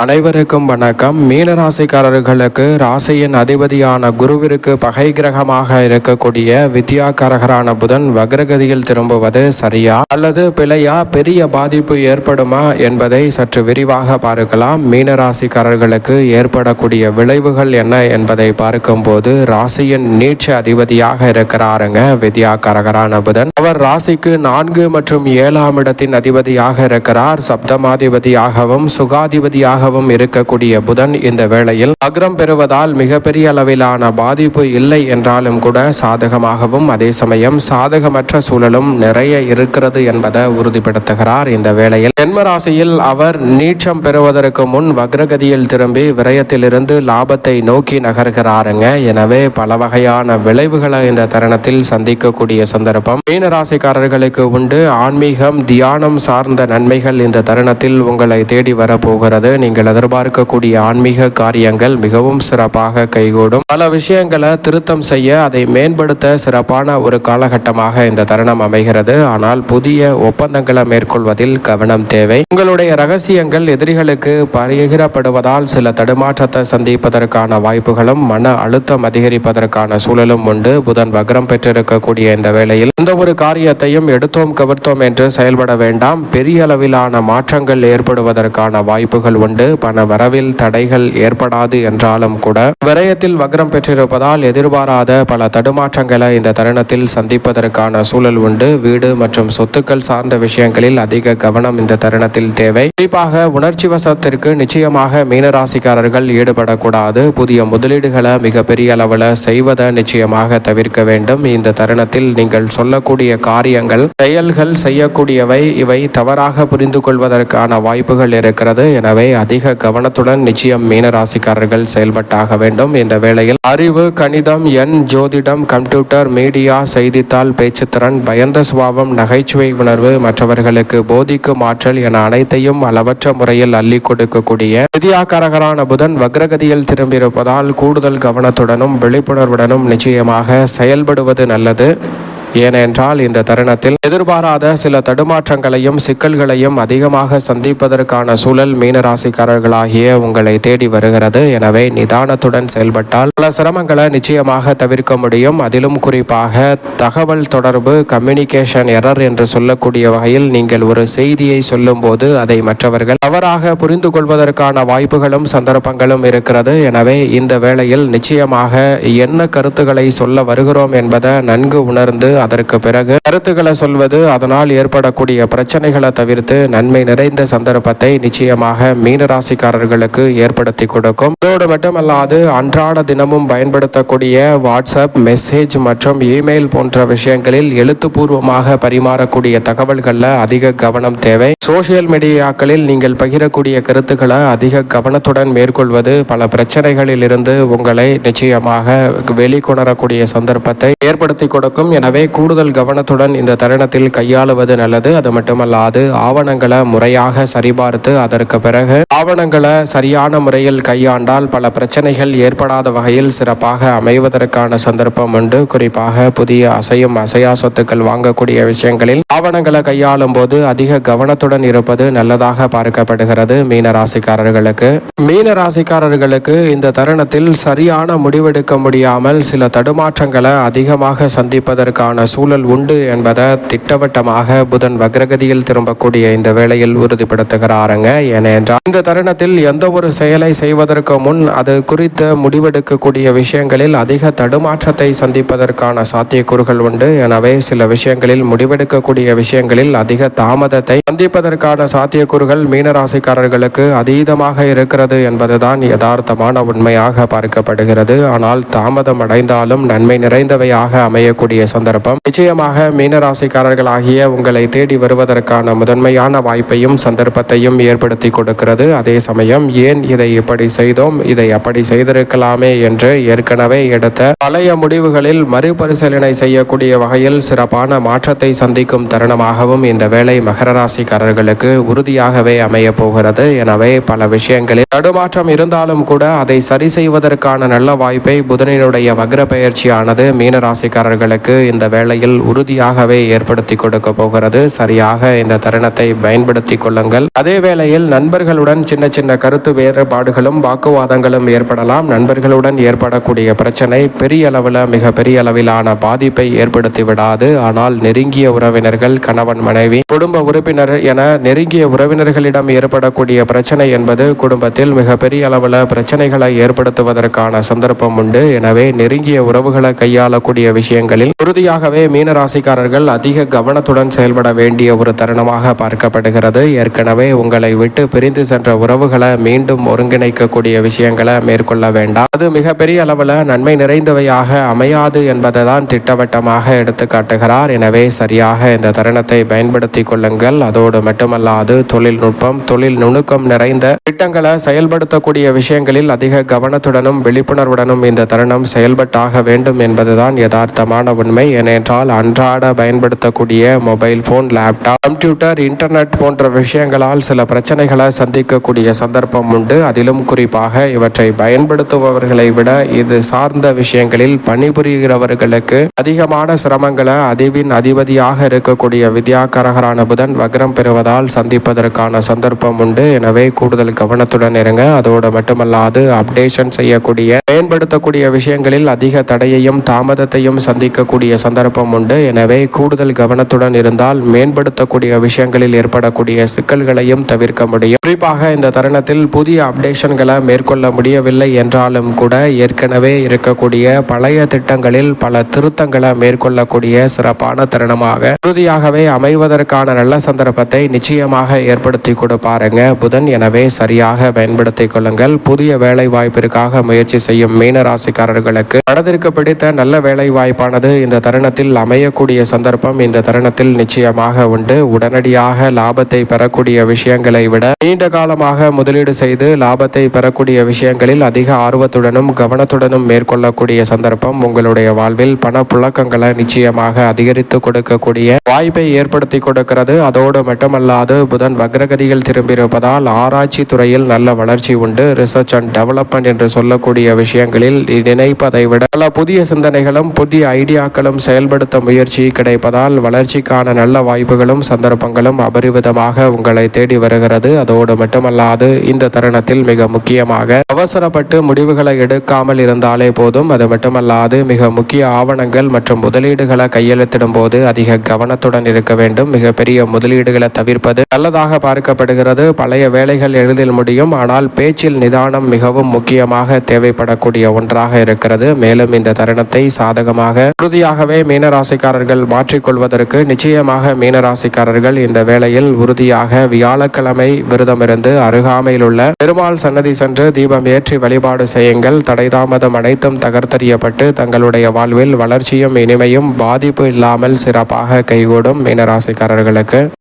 அனைவருக்கும் வணக்கம். மீனராசிக்காரர்களுக்கு ராசியின் அதிபதியான குருவிற்கு பகை கிரகமாக இருக்கக்கூடிய வித்யாகாரகரான புதன் வக்ரகதியில் திரும்புவது சரியா அல்லது பிழையா, பெரிய பாதிப்பு ஏற்படுமா என்பதை சற்று விரிவாக பார்க்கலாம். மீனராசிக்காரர்களுக்கு ஏற்படக்கூடிய விளைவுகள் என்ன என்பதை பார்க்கும்போது, ராசியின் நீட்ச அதிபதியாக இருக்கிறாருங்க வித்யாகாரகரான புதன். அவர் ராசிக்கு 4 மற்றும் 7ஆம் இடத்தின் அதிபதியாக இருக்கிறார். சப்தமாதிபதியாகவும் சுகாதிபதியாக இருக்கக்கூடிய புதன் இந்த வேளையில் அக்ரம் பெறுவதால் மிகப்பெரிய அளவிலான பாதிப்பு இல்லை என்றாலும் கூட சாதகமாகவும் அதே சமயம் சாதகமற்ற சூழலும் நிறைய இருக்கிறது என்பதை உறுதிப்படுத்துகிறார். இந்த வேளையில் ஜென்ம ராசியில் அவர் நீட்சம் பெறுவதற்கு முன் வக்ரகதியில் திரும்பி விரயத்திலிருந்து லாபத்தை நோக்கி நகர்கிறாருங்க. எனவே பல வகையான விளைவுகளை இந்த தருணத்தில் சந்திக்கக்கூடிய சந்தர்ப்பம் மீனராசிக்காரர்களுக்கு உண்டு. ஆன்மீகம், தியானம் சார்ந்த நன்மைகள் இந்த தருணத்தில் உங்களை தேடி வரப்போகிறது. நீங்கள் எதிர்பார்க்கக்கூடிய ஆன்மீக காரியங்கள் மிகவும் சிறப்பாக கைகூடும். பல விஷயங்களை திருத்தம் செய்ய, அதை மேம்படுத்த சிறப்பான ஒரு காலகட்டமாக இந்த தருணம் அமைகிறது. ஆனால் புதிய ஒப்பந்தங்களை மேற்கொள்வதில் கவனம் தேவை. உங்களுடைய ரகசியங்கள் எதிரிகளுக்கு பகிரப்படுவதால் சில தடுமாற்றத்தை சந்திப்பதற்கான வாய்ப்புகளும் மன அழுத்தம் அதிகரிப்பதற்கான சூழலும் உண்டு. புதன் வக்ரம் பெற்றிருக்கக்கூடிய இந்த வேளையில் இந்த ஒரு காரியத்தையும் எடுத்தோம் கவிர்த்தோம் என்று செயல்பட வேண்டாம். பெரிய அளவிலான மாற்றங்கள் ஏற்படுவதற்கான வாய்ப்புகள் உண்டு. பண வரவில் தடைகள் ஏற்படாது என்றாலும் கூட விரயத்தில் வக்ரம் பெற்றிருப்பதால் எதிர்பாராத பல தடுமாற்றங்களை இந்த தருணத்தில் சந்திப்பதற்கான சூழல் உண்டு. வீடு மற்றும் சொத்துக்கள் சார்ந்த விஷயங்களில் அதிக கவனம் இந்த தருணத்தில் தேவை. குறிப்பாக உணர்ச்சி வசத்திற்கு நிச்சயமாக மீனராசிக்காரர்கள் ஈடுபடக்கூடாது. புதிய முதலீடுகளை மிகப்பெரிய அளவில் செய்வதை நிச்சயமாக தவிர்க்க வேண்டும். இந்த தருணத்தில் நீங்கள் சொல்லக்கூடிய காரியங்கள், செயல்கள் செய்யக்கூடியவை, இவை தவறாக புரிந்து கொள்வதற்கான வாய்ப்புகள் இருக்கிறது. எனவே அதிக கவனத்துடன் நிச்சயம் மீனராசிக்காரர்கள் செயல்பட்டாக வேண்டும். இந்த வேளையில் அறிவு, கணிதம், ஜோதிடம், கம்ப்யூட்டர், மீடியா, செய்தித்தாள், பேச்சுத்திறன், பயந்த சுபாவம், நகைச்சுவை உணர்வு, மற்றவர்களுக்கு போதிக்கும் ஆற்றல் என அனைத்தையும் அளவற்ற முறையில் அள்ளி கொடுக்கக்கூடிய வித்யாகாரகரான புதன் வக்ரகதியில் திரும்பியிருப்பதால் கூடுதல் கவனத்துடனும் விழிப்புணர்வுடனும் நிச்சயமாக செயல்படுவது நல்லது. ஏனென்றால் இந்த தருணத்தில் எதிர்பாராத சில தடுமாற்றங்களையும் சிக்கல்களையும் அதிகமாக சந்திப்பதற்கான சூழல் மீனராசிக்காரர்களாகிய உங்களை தேடி வருகிறது. எனவே நிதானத்துடன் செயல்பட்டால் பல சிரமங்களை நிச்சயமாக தவிர்க்க முடியும். அதிலும் குறிப்பாக தகவல் தொடர்பு, கம்யூனிகேஷன் எரர் என்று சொல்லக்கூடிய வகையில் நீங்கள் ஒரு செய்தியை சொல்லும் போது அதை மற்றவர்கள் தவறாக புரிந்து கொள்வதற்கான வாய்ப்புகளும் சந்தர்ப்பங்களும் இருக்கிறது. எனவே இந்த வேளையில் நிச்சயமாக என்ன கருத்துக்களை சொல்ல வருகிறோம் என்பதை நன்கு உணர்ந்து அதற்கு பிறகு கருத்துக்களை சொல்வது, அதனால் ஏற்படக்கூடிய பிரச்சனைகளை தவிர்த்து நன்மை நிறைந்த சந்தர்ப்பத்தை நிச்சயமாக மீனராசிக்காரர்களுக்கு ஏற்படுத்தி கொடுக்கும். இதோடு மட்டுமல்லாது அன்றாட தினமும் பயன்படுத்தக்கூடிய வாட்ஸ்அப், மெசேஜ் மற்றும் இமெயில் போன்ற விஷயங்களில் எழுத்துப்பூர்வமாக பரிமாறக்கூடிய தகவல்களில் அதிக கவனம் தேவை. சோசியல் மீடியாக்களில் நீங்கள் பகிரக்கூடிய கருத்துக்களை அதிக கவனத்துடன் மேற்கொள்வது பல பிரச்சனைகளில் இருந்து உங்களை நிச்சயமாக வெளிக்கொணரக்கூடிய சந்தர்ப்பத்தை ஏற்படுத்தி கொடுக்கும். எனவே கூடுதல் கவனத்துடன் இந்த தருணத்தில் கையாளுவது நல்லது. அது மட்டுமல்லாது ஆவணங்களை முறையாக சரிபார்த்து அதற்கு பிறகு ஆவணங்களை சரியான முறையில் கையாண்டால் பல பிரச்சனைகள் ஏற்படாத வகையில் சிறப்பாக அமைவதற்கான சந்தர்ப்பம் உண்டு. குறிப்பாக புதிய அசையும் அசையா சொத்துக்கள் வாங்கக்கூடிய விஷயங்களில் ஆவணங்களை கையாளும் போது அதிக கவனத்துடன் இருப்பது நல்லதாக பார்க்கப்படுகிறது. மீனராசிக்காரர்களுக்கு இந்த தருணத்தில் சரியான முடிவெடுக்க முடியாமல் சில தடுமாற்றங்களை அதிகமாக சந்திப்பதற்கான சூழல் உண்டு என்பதை திட்டவட்டமாக புதன் வக்ரகதியில் திரும்பக்கூடிய இந்த வேளையில் உறுதிப்படுத்துகிறாருங்க. ஏனென்றால் இந்த தருணத்தில் எந்த ஒரு செயலை செய்வதற்கு முன் அது குறித்து முடிவெடுக்கக்கூடிய விஷயங்களில் அதிக தடுமாற்றத்தை சந்திப்பதற்கான சாத்தியக்கூறுகள் உண்டு. எனவே சில விஷயங்களில் முடிவெடுக்கக்கூடிய விஷயங்களில் அதிக தாமதத்தை சந்திப்பதற்கான சாத்தியக்கூறுகள் மீனராசிக்காரர்களுக்கு அதீதமாக இருக்கிறது என்பதுதான் யதார்த்தமான உண்மையாக பார்க்கப்படுகிறது. ஆனால் தாமதம் அடைந்தாலும் நன்மை நிறைந்தவையாக அமையக்கூடிய சந்தர்ப்பம் நிச்சயமாக மீனராசிக்காரர்களாகிய உங்களை தேடி வருவதற்கான முதன்மையான வாய்ப்பையும் சந்தர்ப்பத்தையும் ஏற்படுத்தி கொடுக்கிறது. அதே சமயம் ஏன் இதை இப்படி செய்தோம், இதை அப்படி செய்திருக்கலாமே என்று ஏற்கனவே எடுத்த பழைய முடிவுகளில் மறுபரிசீலனை செய்யக்கூடிய வகையில் சிறப்பான மாற்றத்தை சந்திக்கும் தருணமாகவும் இந்த வேளை மகர ராசிக்காரர்களுக்கு உறுதியாகவே அமைய போகிறது. எனவே பல விஷயங்களில் தடுமாற்றம் இருந்தாலும் கூட அதை சரி செய்வதற்கான நல்ல வாய்ப்பை புதனினுடைய வக்ர பயிற்சியானது மீனராசிக்காரர்களுக்கு இந்த வேளையில் உறுதியாகவே ஏற்படுத்தி கொடுக்க போகிறது. சரியாக இந்த தருணத்தை பயன்படுத்தி கொள்ளுங்கள். அதே வேளையில் நண்பர்களுடன் சின்ன சின்ன கருத்து வேறுபாடுகளும் வாக்குவாதங்களும் ஏற்படலாம். நண்பர்களுடன் ஏற்படக்கூடிய பிரச்சனை பெரிய அளவில் மிக பெரிய அளவிலான பாதிப்பை ஏற்படுத்தி விடாது. ஆனால் நெருங்கிய உறவினர்கள், கணவன் மனைவி, குடும்ப உறுப்பினர் என நெருங்கிய உறவினர்களிடம் ஏற்படக்கூடிய பிரச்சனை என்பது குடும்பத்தில் மிக பெரிய அளவில் பிரச்சனைகளை ஏற்படுத்துவதற்கான சந்தர்ப்பம் உண்டு. எனவே நெருங்கிய உறவுகளை கையாளக்கூடிய விஷயங்களில் உறுதியாகவே மீனராசிக்காரர்கள் அதிக கவனத்துடன் செயல்பட வேண்டிய ஒரு தருணமாக பார்க்கப்படுகிறது. ஏற்கனவே உங்களை விட்டு பிரிந்து சென்ற உறவுகளை மீண்டும் ஒருங்கிணைக்கக்கூடிய விஷயங்களை மேற்கொள்ள வேண்டாம். அது மிகப்பெரிய அளவில் நன்மை நிறைந்தவையாக அமையாது என்பதை தான் திட்டவட்டமாக எடுத்து காட்டுகிறார். எனவே சரியாக இந்த தருணத்தை பயன்படுத்தி கொள்ளுங்கள். அதோடு மட்டுமல்லாது தொழில்நுட்பம், தொழில் நுணுக்கம் நிறைந்த திட்டங்களை செயல்படுத்தக்கூடிய விஷயங்களில் அதிக கவனத்துடனும் விழிப்புணர்வுடனும் இந்த தருணம் செயல்பட்டாக வேண்டும் என்பதுதான் யதார்த்தமான உண்மை. ஏனென்றால் அன்றாட பயன்படுத்தக்கூடிய mobile phone, laptop, computer, internet போன்ற விஷயங்களால் சில பிரச்சனைகளை சந்திக்கக்கூடிய சந்தர்ப்பம் உண்டு. அதிலும் குறிப்பாக இவற்றை பயன்படுத்துபவர்களை விட இது சார்ந்த விஷயங்களில் பணிபுரிகிறவர்களுக்கு அதிகமான சிரமங்களை அதிவின் அதிபதியாக இருக்கக்கூடிய வித்யாகாரகரான புதன் வக்ரம் பெறுவதால் சந்திப்பதற்கான சந்தர்ப்பம் உண்டு. எனவே கூடுதல் கவனத்துடன் இருங்க. அதோடு மட்டுமல்லாது அப்டேஷன் செய்யக்கூடிய பயன்படுத்தக்கூடிய விஷயங்களில் அதிக தடையையும் தாமதத்தையும் சந்திக்கக்கூடிய சந்தர்ப்பம் உண்டு. எனவே கூடுதல் கவனத்துடன் இருந்தால் மேம்படுத்தக்கூடிய விஷயங்களில் ஏற்படக்கூடிய சிக்கல்களையும் தவிர்க்க முடியும். குறிப்பாக இந்த தருணத்தில் புதிய அப்டேஷன்களை மேற்கொள்ள முடியவில்லை என்றாலும் கூட ஏற்கனவே இருக்கக்கூடிய பழைய திட்டங்களில் பல திருத்தங்களை மேற்கொள்ளக்கூடிய சிறப்பான தருணமாக உறுதியாகவே அமைவதற்கான நல்ல சந்தர்ப்பத்தை நிச்சயமாக ஏற்படுத்தி கொடுப்பாருங்க புதன். எனவே சரியாக பயன்படுத்திக் கொள்ளுங்கள். புதிய வேலை வாய்ப்பிற்காக முயற்சி செய்யும் மீனராசிக்காரர்களுக்கு மனதிற்கு பிடித்த நல்ல வேலை வாய்ப்பானது இந்த தருணத்தில் அமையக்கூடிய சந்தர்ப்பம் இந்த தருணத்தில் நிச்சயமாக உண்டு. உடனடியாக லாபத்தை பெறக்கூடிய விஷயங்களை விட நீண்ட காலமாக முதலீடு செய்து லாபத்தை பெறக்கூடிய விஷயங்களில் அதிக ஆர்வத்துடனும் கவனத்துடனும் மேற்கொள்ளக்கூடிய சந்தர்ப்பம் உங்களுடைய வாழ்வில் பணப்புழக்கங்களை நிச்சயமாக அதிகரித்து கொடுக்கக்கூடிய வாய்ப்பை ஏற்படுத்தி கொடுக்கிறது. அதோடு மட்டுமல்லாது புதன் வக்ரகதியில் திரும்பியிருப்பதால் ஆராய்ச்சி துறையில் நல்ல வளர்ச்சி உண்டு. ரிசர்ச் அண்ட் டெவலப்மெண்ட் என்று சொல்லக்கூடிய விஷயங்களில் நினைப்பதை விட பல புதிய சிந்தனைகளும் புதிய ஐடியாக்களும் செயல்படுத்த முயற்சி கிடைப்பதால் வளர்ச்சிக்கான நல்ல வாய்ப்புகளும் சந்தர்ப்பங்களும் அபரிவிதமாக உங்களை தேடி வருகிறது. அதோடு மட்டுமல்லாது இந்த தருணத்தில் மிக முக்கியமாக அவசரப்பட்டு முடிவுகளை எடுக்காமல் இருந்தாலே போதும். அது மட்டுமல்லாது மிக முக்கிய ஆவணங்கள் மற்றும் முதலீடுகளை கையெழுத்திடும் போது அதிக கவனத்துடன் இருக்க வேண்டும். மிகப்பெரிய முதலீடுகளை தவிர்ப்பது நல்லதாக பார்க்கப்படுகிறது. பழைய வேலைகள் எளிதில் முடியும். ஆனால் பேச்சில் நிதானம் மிகவும் முக்கியமாக தேவைப்படக்கூடிய ஒன்றாக இருக்கிறது. மேலும் இந்த தருணத்தை சாதகமாக உறுதியாகவே மீனராசிக்காரர்கள் மாற்றிக்கொள்வதற்கு நிச்சயமாக மீனராசிக்காரர்கள் இந்த வேளையில் உறுதியாக வியாழக்கிழமை விரதமிருந்து அருகாமையில் உள்ள பெருமாள் சன்னதி சென்று தீபம் ஏற்றி வழிபாடு செய்யுங்கள். தடைதாமதம் அனைத்தும் தகர்த்தெறியப்பட்டு தங்களுடைய வாழ்வில் வளர்ச்சியும் இனிமையும் பாதிப்பு இல்லாமல் சிறப்பாக கைகூடும் மீனராசிக்காரர்களுக்கு.